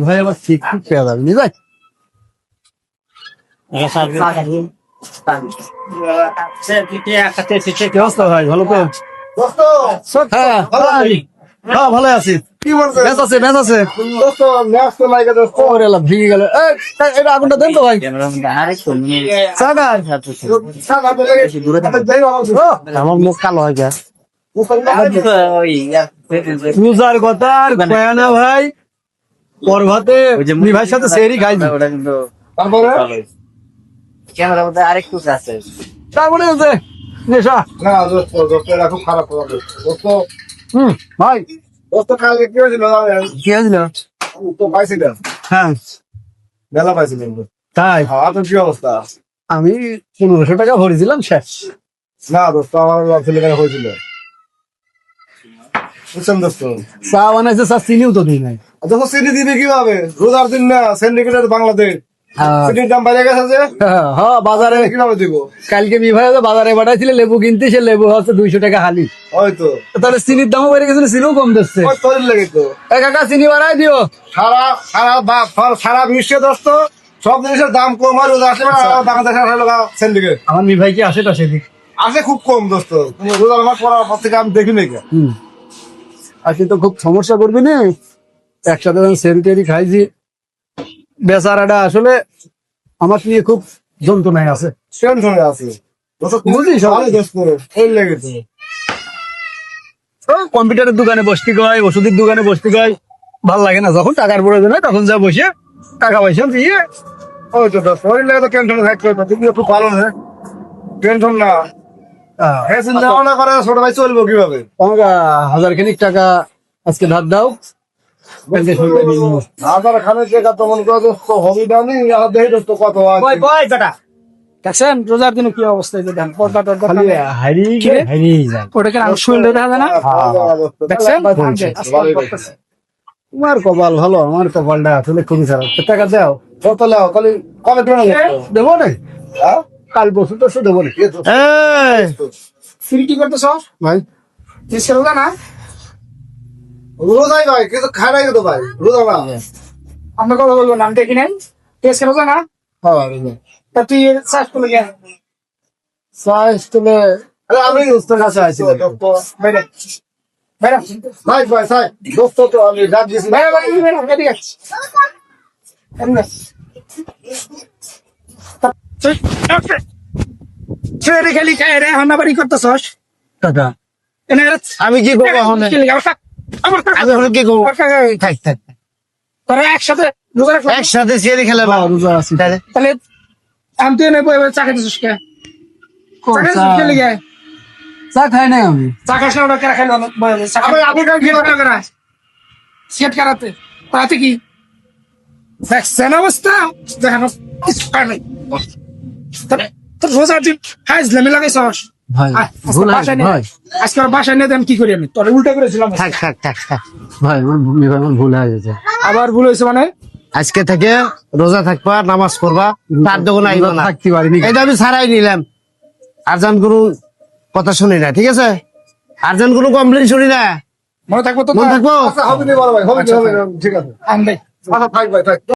ভাই আবার ঠিক ঠিক পেয়ে যাবে নি ভাই। কি অবস্থা ভাই, ভালো তো? হ্যাঁ হ্যাঁ, ভালো আছি। কি বলছে ম্যাচ আছে, ম্যাচ আছে। দোস্ত ম্যাচ তো লাগে দোস্ত ওরে আল্লাহ, ভেঙে গেল। এটা আগুনটা দেন তো ভাই। চা খান। আমার মুখ কালো হয়ে গেছে। রোজার কথা আর কয় না ভাই, পরভাতে ভাইয়ের সাথে সেরি খাইছি। তারপরে ক্যামেরার মধ্যে আরেকটু আছে। তারপরে হচ্ছে নেশা। না দোস্ত দোস্ত এটা খুব খারাপ কথা দোস্ত। ভাই দোস্ত কালকে কি হয়েছিল জানেন? কি হয়েছিল? তো পাইছিলেন হ্যাঁ মেলা পাইছিলেন তাই আপনার কি অবস্থা? আমি 1500 টাকা ভরেছিলাম, শেষ। না দোস্ত আমার ছেলেখানে হয়েছিল বুঝছেন দোস্ত। চা বানাইছে, চা চিনিও তো দিই নাই। দোস্ত চিনি দিবি কিভাবে? রোজার দিন না, সিন্ডিকেটের বাংলাদেশ চিনির দাম বাইরে গেছে যে হ্যাঁ বাজারে কিভাবে দিব? কালকে বিভাগ বাজারে পাঠাইছিল লেবু কিনতে, সে লেবু হচ্ছে 200 টাকা হালি। হয়তো তাহলে চিনির দামও বেড়ে গেছিল, চিনিও কম দিচ্ছে। ওই তৈরি লেগে তো কাকা চিনি বাড়াই দিও। সারা সারা সারা বিশ্বে দোস্ত সব জিনিসের দাম কম হয় রোজা আসলে বাংলাদেশের সিন্ডিকেট আমার ভাই কি আসে টা সেদিক আসে খুব কম দোস্ত। রোজা আমার পড়ার পর থেকে আমি দেখি নাকি আসি তো খুব সমস্যা করবি না। একসাথে সেরি টেরি খাইছি, বেচারাটা আসলে আমার নিয়ে খুব যন্ত্রণায় আছে। টেনশনে আছে বুঝিস দোস্ত এই লেগেছে। কম্পিউটারের দোকানে বসতে গয়, ওষুধের দোকানে বসতে গয়, ভাল লাগে না। যখন টাকার প্রয়োজন হয় তখন যা বসে টাকা পয়সা দিয়ে। ওই তো দোস্ত ওই লেগে তো টেনশনে থাকতে হবে। তুমি একটু ভালো না টেনশন না হ্যাঁ চিন্তা ভাবনা করে ছোট ভাই চলবো কিভাবে? আমাকে 1000 খানিক টাকা আজকে ধার দাও, কালকে সন্ধ্যায় দিয়ে দিবো। হাজার খানের টাকা তো মনে করো দোস্ত হবি দামি আর দেখি দোস্ত কত আছে। দেখছেন রোজার দিনে কি অবস্থা, এই যে দেন পর্দা টর্দা খালি হারিয়ে গেলে হারিয়ে যায়। ওটাকে আমি শুনলে দেখা যায় না। দেখছেন তোমার কপাল ভালো, আমার কপালটা আসলে খুবই খারাপ। টাকা দাও, কত লাও খালি কবে পেমেন্ট দেবো না হ্যাঁ কাল পরশু তো দেবো না। ফির কি করতেছ ভাই দেশে রোজা না? রোজাই ভাই কিন্তু খাই নাই তো ভাই রোজা না আমরা কথা বলবো নাম দেখি নাই দেশে রোজা না? তা তুই চাষ করলে গিয়ে সাইজ তুলে আরে আমি তোর কাছে আইছিলাম। বাইরে বাইরে ভাই ভাই ভাই দোস্ত তো আমি রাত দিয়েছি বাইরে বাইরে এদিকে ছেড়ে খেলি খাই রে হান্নাবাড়ি করতেছস দাদা এনে আমি কি করবো এখন? আমি এখন কি করবো? থাক থাক, তোরা একসাথে রোজা রাখো। একসাথে চেয়ারে খেলে রোজা আছি। তাহলে আমি তুই নেবো এবার চা খেতেছিস কে? খেলে গে চা খাই নাই আমি। চা খাস না ওটা কেরা খাইলো আপনি কেরা সেট কারাতে তাতে কি দেখছেন অবস্থা দেখেন কিছু পার নেই। তোর রোজা তুই হাইজলামি লাগাইছস ভাই ভুল হয়েছে ভাই। আজকে আমার বাসায় নিয়ে আমি কি করি? আমি তোর উল্টা করেছিলাম। থাক থাক থাক থাক ভাই, আমার ভুল হয়ে গেছে। আবার ভুল হয়েছে মানে আজকে থেকে রোজা থাকবা, নামাজ পড়বা, তার দোকানে আইবা না। থাকতে পারিনি, এটা আমি ছাড়াই নিলাম। আরজান কোনো কথা শুনি না, ঠিক আছে? আরজান কোনো কমপ্লেন শুনি না, মনে থাকবো তো? মনে থাকবো। আচ্ছা হবে নি বড় ভাই হবে হবে ঠিক আছে আন ভাই আচ্ছা থাক ভাই থাক